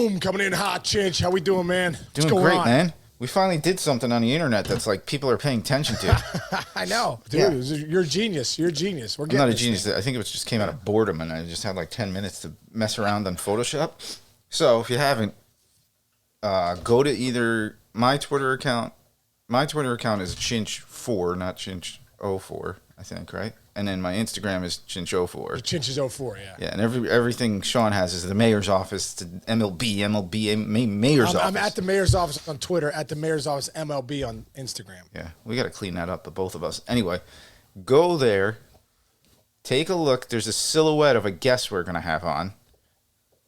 Boom, coming in hot, Chinch. How we doing, man? What's Doing going great, on? man. We finally did something on the internet that's like people are paying attention to. I know, dude. You're a genius. You're a genius. We're I'm getting not a this genius. thing. I think it was just came out of boredom, and I just had like 10 minutes to mess around on Photoshop. So if you haven't, go to either my Twitter account. My Twitter account is Chinch4, not Chinch04, I think, right? And then my Instagram is Chinch04. Chinch is 04, yeah. Yeah, and everything Sean has is the mayor's office, to mayor's office. I'm at the mayor's office on Twitter, at the mayor's office MLB on Instagram. Yeah, we got to clean that up, but both of us. Anyway, go there, take a look. There's a silhouette of a guest we're going to have on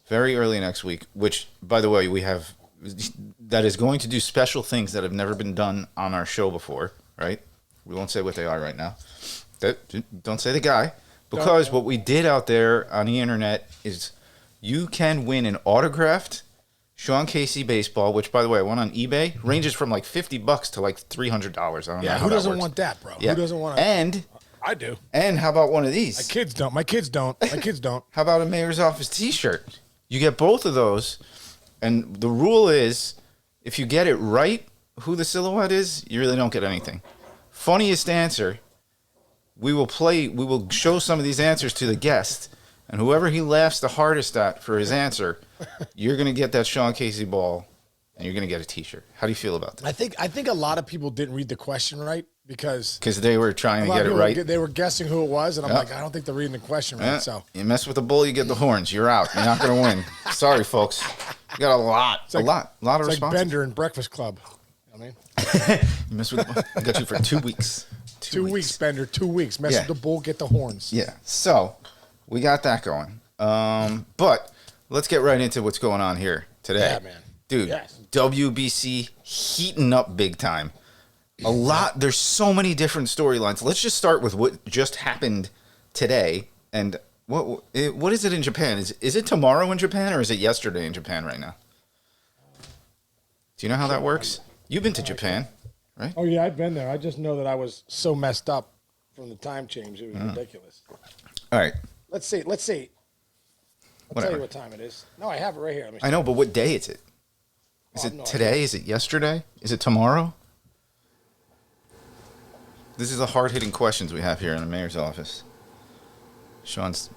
very early next week, which, by the way, we have that is going to do special things that have never been done on our show before, right? We won't say what they are right now. Don't say the guy, because what we did out there on the internet is you can win an autographed Sean Casey baseball, which, by the way, I went on eBay, ranges from like $50 to like $300. I don't know. Yeah, who doesn't want that, bro? Yeah. Who doesn't want And I do. And how about one of these? My kids don't. My kids don't. My kids don't. How about a mayor's office T-shirt? You get both of those, and the rule is, if you get it right, who the silhouette is, you really don't get anything. Funniest answer. We will show some of these answers to the guest, and whoever he laughs the hardest at for his answer, you're going to get that Sean Casey ball, and you're going to get a T-shirt. How do you feel about that? I think a lot of people didn't read the question right because they were trying to get it right. They were guessing who it was, and I'm like, I don't think they're reading the question right. So you mess with the bull, you get the horns. You're out. You're not going to win. Sorry, folks. You got a lot of responses. It's like Bender in Breakfast Club. You know what I mean? You mess with the bull. I got you for 2 weeks. 2 weeks, Bender. 2 weeks. Mess with the bull, get the horns. Yeah. So we got that going. But let's get right into what's going on here today. Yeah, man. Dude, yes. WBC heating up big time. There's so many different storylines. Let's just start with what just happened today. And what is it in Japan? Is it tomorrow in Japan, or is it yesterday in Japan right now? Do you know how that works? You've been to Japan, right? Oh, yeah, I've been there. I just know that I was so messed up from the time change. It was ridiculous. All right. Let's see. I'll tell you what time it is. No, I have it right here. I know, but what day is it? Is it today? Is it yesterday? Is it tomorrow? This is the hard-hitting questions we have here in the mayor's office. Sean's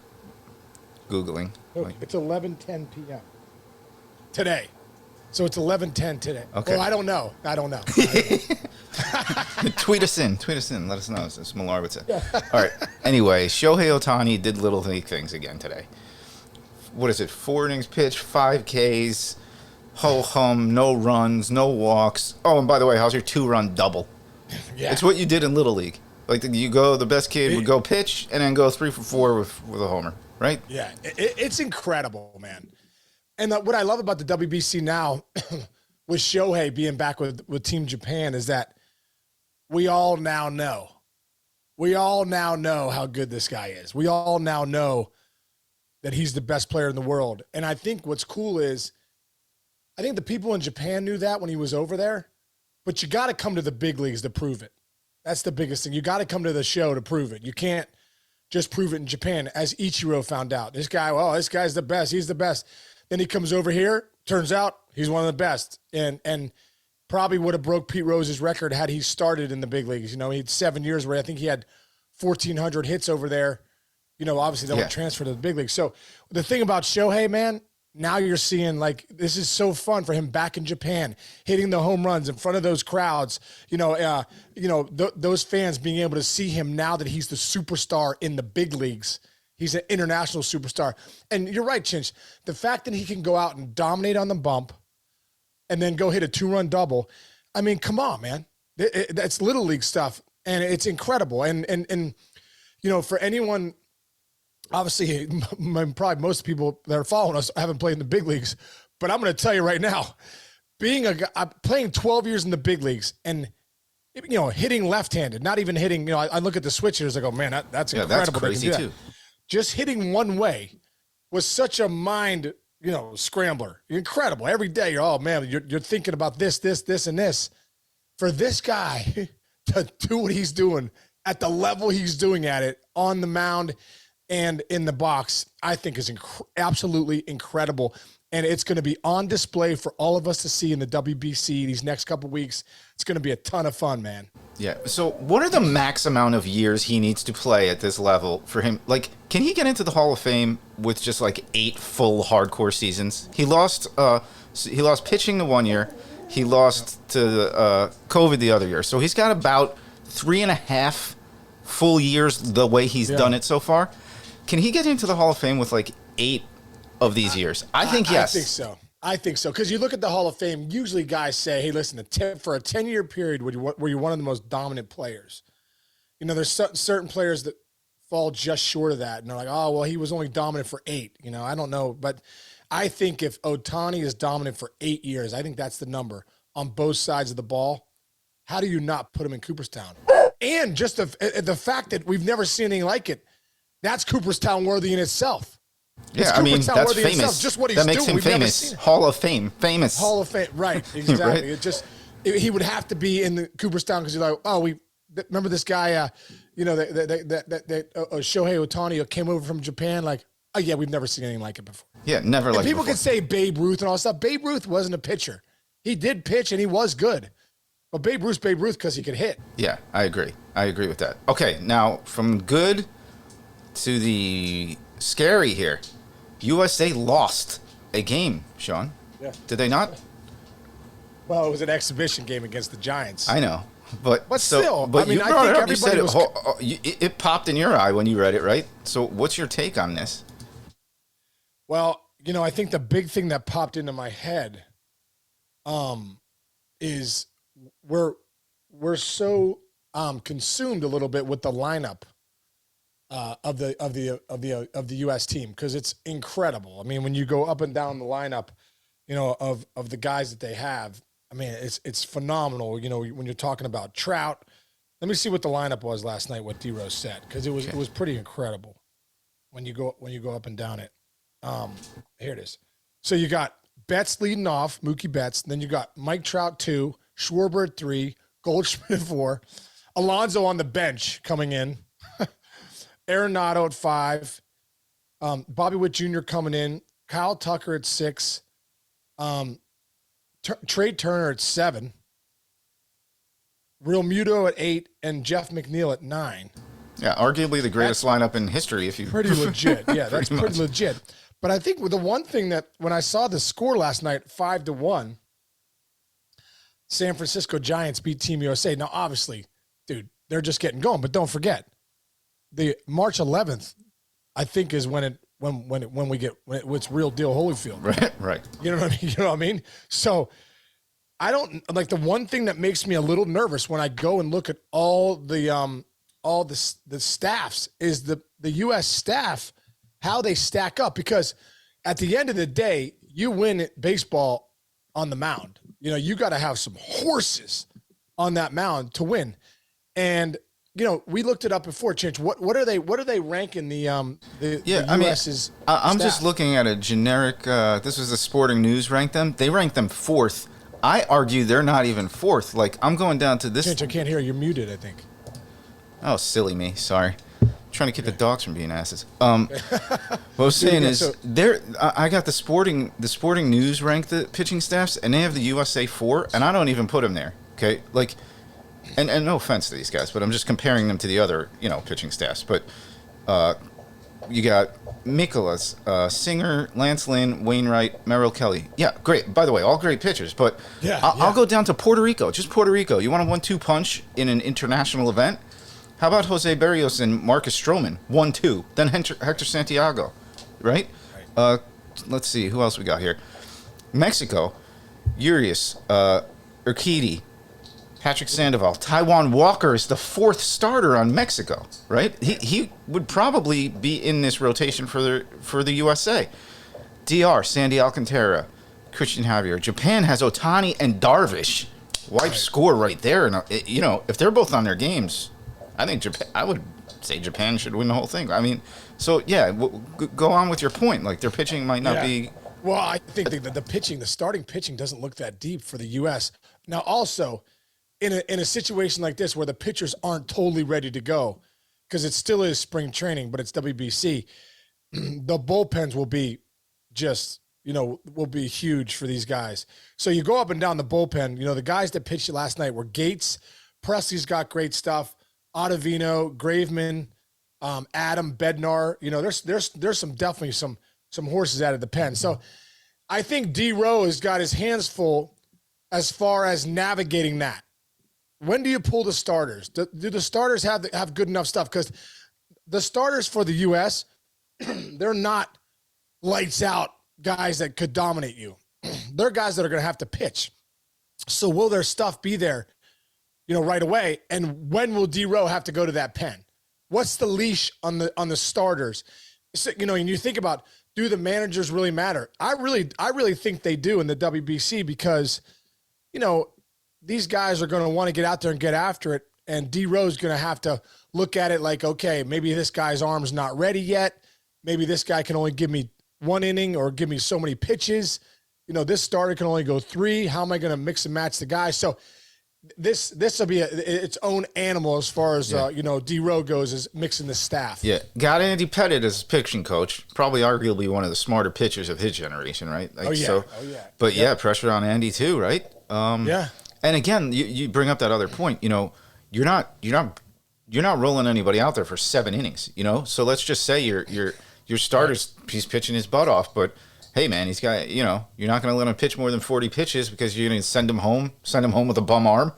Googling. Look, it's 11:10 p.m. today. So it's 11:10 today. Okay. Well, I don't know. Tweet us in. Let us know, as Millar would say. All right. Anyway, Shohei Ohtani did little league things again today. What is it? 4 innings pitched, 5 Ks, ho-hum, no runs, no walks. Oh, and by the way, how's your 2-run double? Yeah. It's what you did in Little League. Like, the best kid would go pitch and then go 3 for 4 with a homer, right? Yeah. It's incredible, man. And what I love about the WBC now with Shohei being back with Team Japan is that we all now know. We all now know how good this guy is. We all now know that he's the best player in the world. And I think what's cool is I think the people in Japan knew that when he was over there, but you got to come to the big leagues to prove it. That's the biggest thing. You got to come to the show to prove it. You can't just prove it in Japan, as Ichiro found out. This guy's the best. He's the best. Then he comes over here. Turns out he's one of the best, and probably would have broke Pete Rose's record had he started in the big leagues. You know, he had 7 years where I think he had 1,400 hits over there. You know, obviously they won't transfer to the big leagues. So the thing about Shohei, man, now you're seeing, like, this is so fun for him back in Japan, hitting the home runs in front of those crowds. Those fans being able to see him now that he's the superstar in the big leagues. He's an international superstar. And you're right, Chinch. The fact that he can go out and dominate on the bump and then go hit a 2-run double, I mean, come on, man. That's Little League stuff, and it's incredible. And for anyone, obviously, probably most people that are following us haven't played in the big leagues, but I'm going to tell you right now, playing 12 years in the big leagues and, hitting left-handed, not even hitting, I look at the switch hitters, I go, man, that's incredible. That's crazy too. Just hitting one way was such a mind, scrambler. Incredible. Every day, you're thinking about this, and this. For this guy to do what he's doing at the level he's doing at it on the mound and in the box, I think is absolutely incredible. and it's going to be on display for all of us to see in the WBC these next couple weeks. It's going to be a ton of fun, man. Yeah. So what are the max amount of years he needs to play at this level for him? Like, can he get into the Hall of Fame with just like 8 full hardcore seasons? He lost pitching the 1 year. He lost to COVID the other year. So he's got about 3.5 full years the way he's done it so far. Can he get into the Hall of Fame with like 8 of these years? I think yes. I think so. Because you look at the Hall of Fame, usually guys say, hey, listen, for a 10-year period where you're one of the most dominant players, you know, there's certain players that fall just short of that. And they're like, oh, well, he was only dominant for 8. You know, I don't know. But I think if Ohtani is dominant for 8 years, I think that's the number on both sides of the ball. How do you not put him in Cooperstown? And just the fact that we've never seen anything like it, that's Cooperstown worthy in itself. Yeah, I mean, that's famous. Just what he's that makes doing. him famous. Hall of Fame. Famous. Hall of Fame. Right. Exactly. Right? He would have to be in the Cooperstown because you're like, oh, remember this guy, you know, that Shohei Ohtani came over from Japan. Like, oh, yeah, we've never seen anything like it before. Yeah, never like it people before. can say Babe Ruth and all that stuff. Babe Ruth wasn't a pitcher. He did pitch and he was good. But Babe Ruth because he could hit. Yeah, I agree. I agree with that. Okay, now from good to the scary here. USA lost a game, Sean. Yeah. Did they not? Well, it was an exhibition game against the Giants. I know. But still, but I mean, you brought it up. You everybody said it popped in your eye when you read it, right? So what's your take on this? Well, you know, I think the big thing that popped into my head is we're so consumed a little bit with the lineup of the U.S. team because it's incredible. I mean, when you go up and down the lineup, you know, of the guys that they have, I mean, it's phenomenal. You know, when you're talking about Trout, let me see what the lineup was last night. What DeRo said because it was pretty incredible when you go up and down it. Here it is. So you got Betts leading off, Mookie Betts. Then you got Mike Trout 2, Schwarber at 3, Goldschmidt at 4, Alonso on the bench coming in, Arenado at 5, Bobby Witt Jr. coming in, Kyle Tucker at 6, Trey Turner at 7, Real Muto at 8, and Jeff McNeil at 9. Yeah, arguably the greatest lineup in history. If you pretty legit, yeah, that's pretty legit. But I think the one thing that when I saw the score last night, 5-1, San Francisco Giants beat Team USA. Now, obviously, dude, they're just getting going. But don't forget, the March 11th, I think, is when it's real deal Holyfield. Right. You know what I mean? You know what I mean? So I don't like the one thing that makes me a little nervous when I go and look at all the staffs is the U.S. staff, how they stack up, because at the end of the day, you win baseball on the mound. You know, you got to have some horses on that mound to win. And, you know, we looked it up before, Chinch. What are they ranking the US's I'm staff? just looking at a generic, this was the Sporting News ranked them. They ranked them 4th. I argue they're not even 4th. Like, I'm going down to this. Chinch, I can't hear you. You're muted, I think. Oh, silly me. Sorry. Trying to keep the dogs from being asses. What I was saying is, I got the Sporting News ranked the pitching staffs, and they have the USA 4, and I don't even put them there. Okay, like, and no offense to these guys, but I'm just comparing them to the other, you know, pitching staffs. But you got Mikolas, Singer, Lance Lynn, Wainwright, Merrill Kelly. Yeah, great. By the way, all great pitchers. But I'll go down to Puerto Rico. Just Puerto Rico. You want a 1-2 punch in an international event? How about Jose Berrios and Marcus Stroman? 1-2. Then Hector Santiago, right? Let's see. Who else we got here? Mexico. Urias, Urquidy, Patrick Sandoval. Taijuan Walker is the 4th starter on Mexico, right? He would probably be in this rotation for the USA. DR, Sandy Alcantara, Christian Javier. Japan has Ohtani and Darvish. Wipe score right there. And, you know, if they're both on their games, I think I would say Japan should win the whole thing. I mean, so yeah, go on with your point. Like, their pitching might not be. Well, I think the starting pitching doesn't look that deep for the U.S. Now, also, in a situation like this where the pitchers aren't totally ready to go, because it still is spring training, but it's WBC, the bullpens will be just will be huge for these guys. So you go up and down the bullpen. The guys that pitched it last night were Gates, Presley's got great stuff, Ottavino, Graveman, Adam, Bednar. There's definitely some horses out of the pen. So I think DeRo has got his hands full as far as navigating that. When do you pull the starters? Do the starters have good enough stuff? Because the starters for the U.S., they're not lights out guys that could dominate you. They're guys that are going to have to pitch. So will their stuff be there, right away? And when will DeRo have to go to that pen? What's the leash on the starters? So, and you think about, do the managers really matter? I really think they do in the WBC because, these guys are going to want to get out there and get after it. And DeRo's going to have to look at it like, okay, maybe this guy's arm's not ready yet. Maybe this guy can only give me one inning or give me so many pitches. This starter can only go 3. How am I going to mix and match the guys? So this will be its own animal as far as, DeRo goes, is mixing the staff. Yeah. Got Andy Pettit as pitching coach. Probably arguably one of the smarter pitchers of his generation, right? But pressure on Andy too, right? Yeah. And again, you bring up that other point. You're not rolling anybody out there for 7 innings. So let's just say your starter's he's pitching his butt off, but hey man, he's got you're not going to let him pitch more than 40 pitches because you're going to send him home with a bum arm.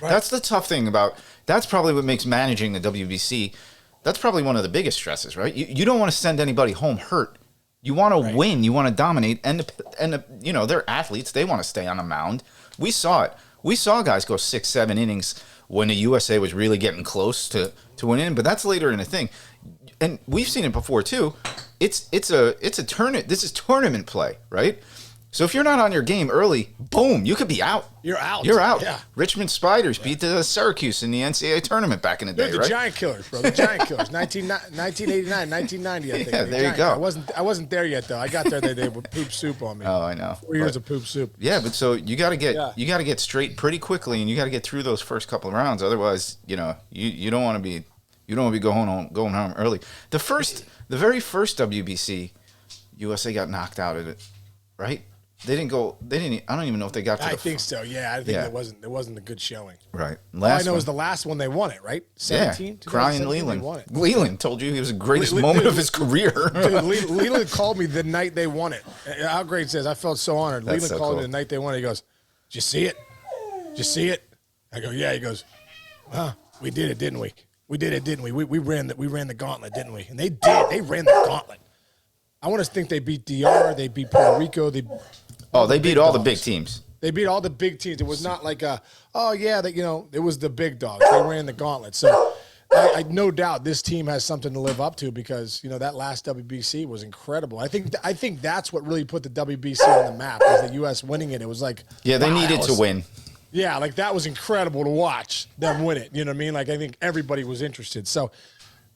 That's the tough thing about. That's probably what makes managing the WBC. That's probably one of the biggest stresses, right? You don't want to send anybody home hurt. You want to win. You want to dominate, and they're athletes. They want to stay on the mound. We saw it. We saw guys go 6-7 innings when the USA was really getting close to winning, but that's later in the thing. And we've seen it before too. It's a tournament. This is tournament play, right? So if you're not on your game early, boom, you could be out. You're out. Yeah. Richmond Spiders beat the Syracuse in the NCAA tournament back in the day, the right? Giant Killers, bro. The Giant Killers. 1989, 1990, I think. Yeah, there you go. I wasn't there yet though. I got there. They would poop soup on me. Oh, I know. 4 years of poop soup. Yeah, but so you got to get straight pretty quickly, and you got to get through those first couple of rounds. Otherwise, you don't want to be going home early. The very first WBC, USA got knocked out of it, right? They didn't. I don't even know if they got to I think so. Yeah, I think it wasn't a good showing. Right. All I know is the last one they won it, right? 17. Yeah. Crying Leland. Leland told you it was the greatest moment of his career. Dude, Leland called me the night they won it. How great says I felt so honored. That's Leland so called cool. me the night they won it. He goes, "Did you see it? Did you see it?" I go, "Yeah." He goes, "We did it, didn't we? We did it, didn't we? We ran the gauntlet, didn't we?" And they did. They ran the gauntlet. I want to think they beat DR. They beat Puerto Rico. They beat all the big teams. They beat all the big teams. It was not like it was the big dogs. They ran the gauntlet. So I no doubt this team has something to live up to because, that last WBC was incredible. I think that's what really put the WBC on the map was the U.S. winning it. It was like, yeah, they needed to win. Yeah, like that was incredible to watch them win it. You know what I mean? Like I think everybody was interested. So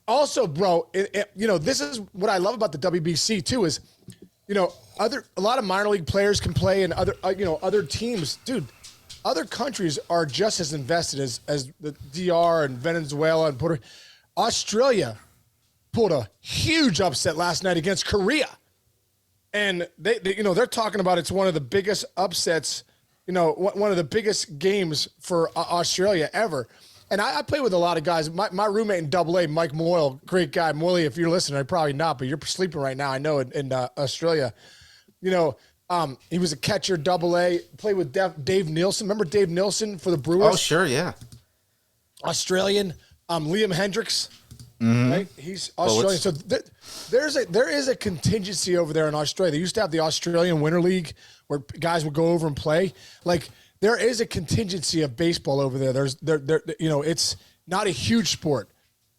also, bro, this is what I love about the WBC too is, a lot of minor league players can play and other teams, dude, other countries are just as invested as the DR and Venezuela and Puerto Rico. Australia pulled a huge upset last night against Korea. And they're talking about it's one of the biggest upsets, one of the biggest games for Australia ever. And I play with a lot of guys. My roommate in AA, Mike Moyle, great guy. Moyle, if you're listening, probably not, but you're sleeping right now. I know in Australia. He was a catcher, AA. Played with Dave Nielsen. Remember Dave Nielsen for the Brewers? Oh, sure, yeah. Australian. Liam Hendricks. Mm-hmm. Right? He's Australian. So there is a contingency over there in Australia. They used to have the Australian Winter League where guys would go over and play. Like, there is a contingency of baseball over there. It's not a huge sport,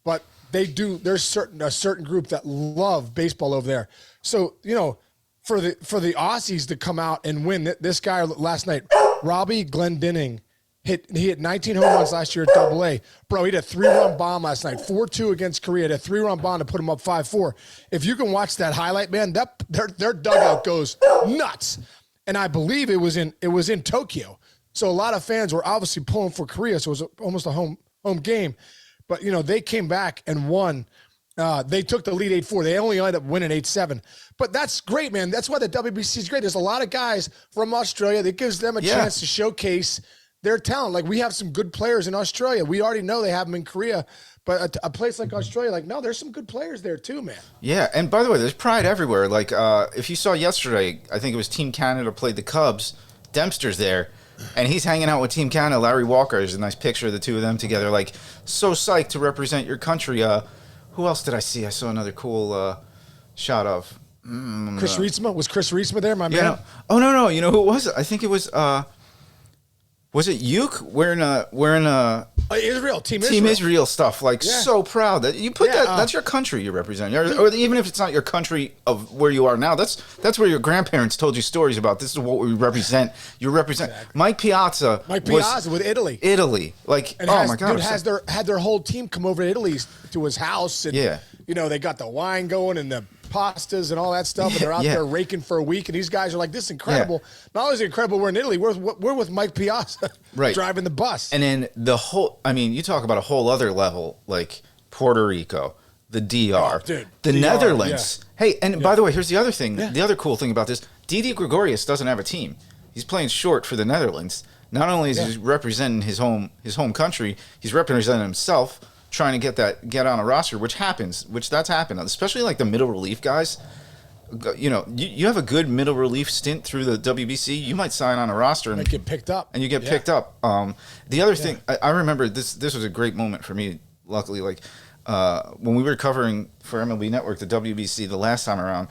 but they do. There's a certain group that love baseball over there. So, for the Aussies to come out and win, this guy last night, Robbie Glendinning, he hit 19 home runs last year at AA. Bro, he hit a 3-run bomb last night, 4-2 against Korea. He had a 3-run bomb to put him up 5-4. If you can watch that highlight, man, their dugout goes nuts. And I believe it was in Tokyo. So a lot of fans were obviously pulling for Korea, so it was almost a home game. But, they came back and won They took the lead 8-4. They only ended up winning 8-7. But that's great, man. That's why the WBC is great. There's a lot of guys from Australia that gives them a chance to showcase their talent. Like, we have some good players in Australia. We already know they have them in Korea. But a place like Australia, like, no, there's some good players there too, man. Yeah, and by the way, there's pride everywhere. Like, if you saw yesterday, I think it was Team Canada played the Cubs. Dempster's there, and he's hanging out with Team Canada. Larry Walker. There's a nice picture of the two of them together. Like, so psyched to represent your country. Who else did I see? I saw another cool shot of. Chris Rietzma? Was Chris Rietzma there, my man? No. Oh, no. You know who it was? I think it was it Uke wearing a Israel, Team Israel stuff. Like, so proud that you put that. That's your country you represent, or even if it's not your country of where you are now. That's where your grandparents told you stories about. This is what we represent. You represent Mike Piazza. With Italy. Like, and oh my God, dude had their whole team come over to Italy to his house, and you know, they got the wine going and the pastas and all that stuff, and they're out there raking for a week, and these guys are like, this is incredible. Not only is it incredible, we're in Italy, we're with Mike Piazza driving the bus. And then you talk about a whole other level, like Puerto Rico, the DR, the Netherlands. Hey, and by the way, here's the other thing. The other cool thing about this, Didi Gregorius doesn't have a team. He's playing short for the Netherlands. Not only is he representing his home country, he's representing himself, trying to get on a roster, which that's happened, especially like the middle relief guys. You know, you have a good middle relief stint through the WBC, you might sign on a roster and get picked up. And you get picked up. The other thing, I remember this was a great moment for me, luckily, like when we were covering for MLB Network the WBC the last time around,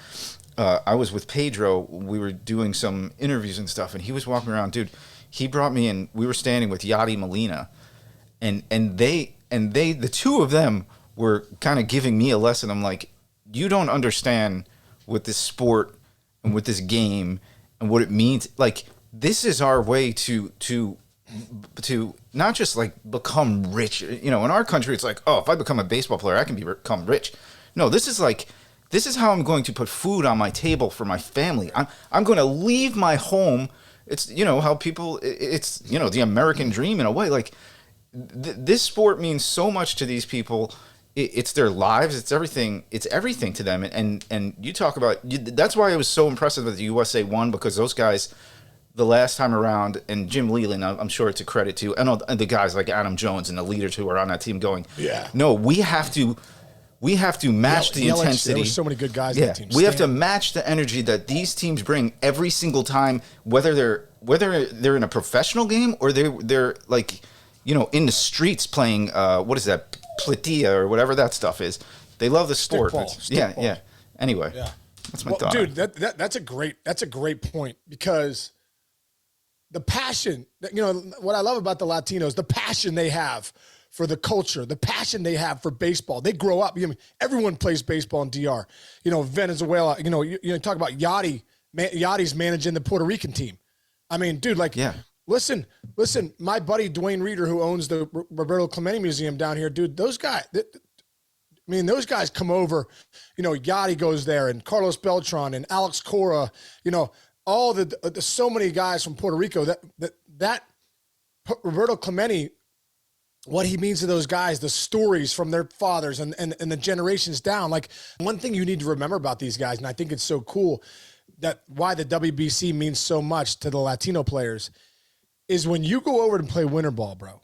I was with Pedro, we were doing some interviews and stuff, and he was walking around. Dude, he brought me in, we were standing with Yadi Molina, and they, the two of them were kind of giving me a lesson. I'm like, you don't understand with this sport and with this game and what it means. Like, this is our way to not just like become rich. You know, in our country, it's like, oh, if I become a baseball player, I can become rich. No, this is how I'm going to put food on my table for my family. I'm going to leave my home. It's, you know, how people, it's, you know, the American dream in a way. Like, this sport means so much to these people. It's their lives. It's everything. It's everything to them. And you talk about, that's why it was so impressive that the USA won, because those guys, the last time around, and Jim Leland, I'm sure it's a credit to, and the guys like Adam Jones and the leaders who are on that team going, no, we have to match the intensity. There were so many good guys on that team. We have to match the energy that these teams bring every single time, whether they're in a professional game or they're like, you know, in the streets playing, what is that, Platia or whatever that stuff is. They love the sport. Stickball. Anyway, that's my thought. Dude, that's a great point, because the passion, you know, what I love about the Latinos, the passion they have for the culture, the passion they have for baseball. They grow up. You know, everyone plays baseball in DR. You know, Venezuela. You know, you talk about Yachty. Yachty's managing the Puerto Rican team. I mean, dude, like, listen. My buddy Dwayne Reeder, who owns the Roberto Clemente Museum down here, dude. Those guys. Those guys come over. You know, Yachty goes there, and Carlos Beltran and Alex Cora. You know, all the so many guys from Puerto Rico. That Roberto Clemente, what he means to those guys, the stories from their fathers and the generations down. Like, one thing you need to remember about these guys, and I think it's so cool, that why the WBC means so much to the Latino players, is when you go over and play winter ball, bro,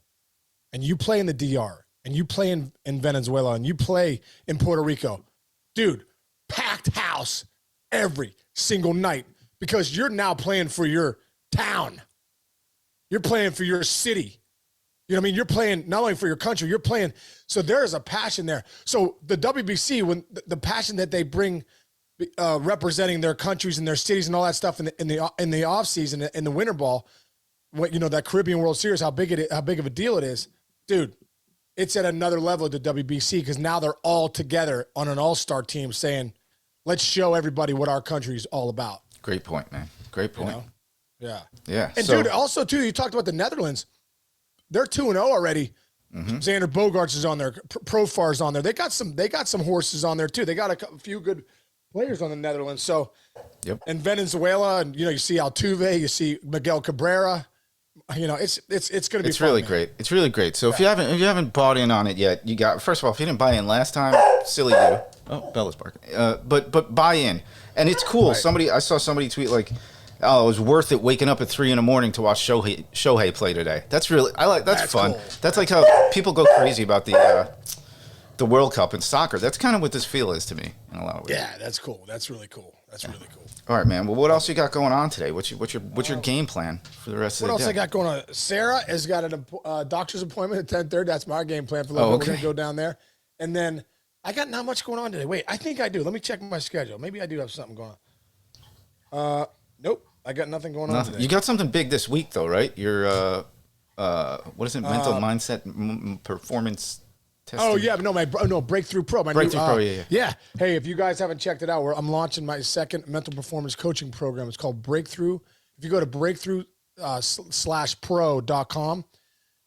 and you play in the DR, and you play in Venezuela, and you play in Puerto Rico, dude, packed house every single night, because you're now playing for your town. You're playing for your city. You know what I mean? You're playing not only for your country, you're playing. So there is a passion there. So the WBC, when the passion that they bring, representing their countries and their cities and all that stuff in the off season, in the winter ball, what, you know, that Caribbean World Series, how big of a deal it is, dude. It's at another level at the WBC, because now they're all together on an all-star team saying, let's show everybody what our country is all about. Great point, man. Great point. You know? Yeah. And dude, also too, you talked about the Netherlands. They're 2-0 already. Mm-hmm. Xander Bogaerts is on there. Profar's on there. They got some horses on there too. They got a few good players on the Netherlands. So, and Venezuela, and you know, you see Altuve, you see Miguel Cabrera, it's going to be. It's fun, really man. great. It's really great. So if you haven't bought in on it yet, you got first of all, if you didn't buy in last time, silly you. Oh, Bella's barking. But buy in, and it's cool. Right. I saw somebody tweet like, "Oh, it was worth it waking up at 3 a.m. to watch Shohei play today." That's fun. Cool. That's like how people go crazy about the World Cup in soccer. That's kind of what this feel is to me in a lot of ways. Yeah, that's cool. That's really cool. That's really cool. All right, man. Well, what else you got going on today? What's your game plan for the rest of the day? What else I got going on? Sarah has got a doctor's appointment at 10:30. That's my game plan for the Oh, We're okay. going to go down there. And then I got not much going on today. Wait, I think I do. Let me check my schedule. Maybe I do have something going on. Nope. I got nothing going on today. You got something big this week, though, right? Your what is it? Mental mindset performance testing. Oh yeah, no Breakthrough Pro. My Breakthrough new, Pro, yeah. Yeah. Hey, if you guys haven't checked it out, I'm launching my second mental performance coaching program. It's called Breakthrough. If you go to breakthrough/pro.com,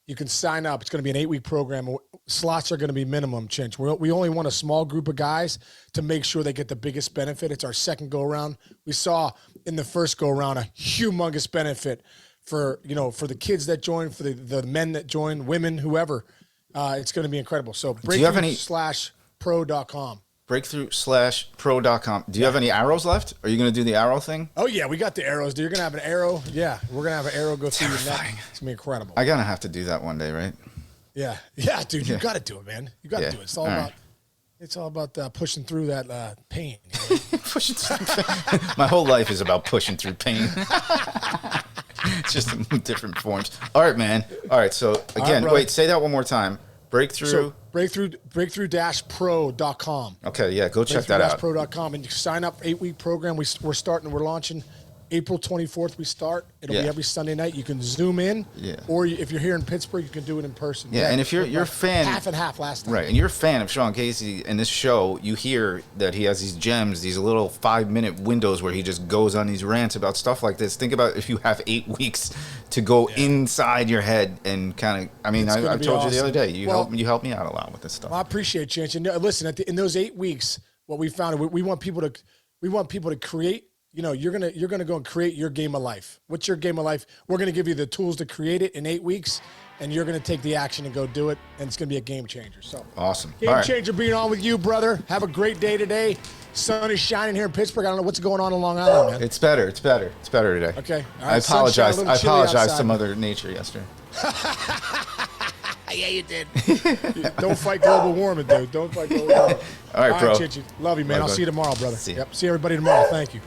you can sign up. It's going to be an 8-week program. Slots are going to be minimum, Chinch. We only want a small group of guys to make sure they get the biggest benefit. It's our second go around. We saw in the first go around a humongous benefit for the kids that join, for the men that join, women, whoever. It's going to be incredible. So breakthrough/pro.com. Breakthrough/pro.com. Do you have any arrows left? Are you going to do the arrow thing? Oh yeah, we got the arrows. Dude, you're gonna have an arrow. Yeah, we're gonna have an arrow go through your neck. It's gonna be incredible. I gotta have to do that one day, right? Yeah, dude, you got to do it, man. You got to do it. It's all about pushing through that pain. You know? Pushing through. My whole life is about pushing through pain. It's just in different forms. All right, man. All right. So again, right, wait. Say that one more time. Breakthrough. So breakthrough-pro.com. Okay. Yeah. Go check that out. Breakthrough-pro.com and you sign up. 8-week program. We're launching April 24th. We start. It'll be every Sunday night. You can Zoom in. Yeah. Or if you're here in Pittsburgh, you can do it in person. Yeah. And if you're a fan, half and half last time. right? And you're a fan of Sean Casey in this show, you hear that he has these gems, these little 5-minute windows where he just goes on these rants about stuff like this. Think about if you have 8 weeks to go inside your head and kind of. I mean, I told you the other day. You helped me out a lot with this stuff. Well, I appreciate you. And listen, in those 8 weeks, what we found, we want people to create. You're gonna go and create your game of life. What's your game of life? We're gonna give you the tools to create it in 8 weeks, and you're gonna take the action and go do it, and it's gonna be a game changer. So awesome. Game changer being on with you, brother. Have a great day today. Sun is shining here in Pittsburgh. I don't know what's going on in Long Island, man. It's better. It's better today. Okay. All right, I apologize. I apologize to Mother Nature yesterday. Yeah, you did. Don't fight global warming, dude. Don't fight global warming. All right, bro. Chichi. Love you, man. I'll see you tomorrow, brother. See you. Yep. See everybody tomorrow. Thank you.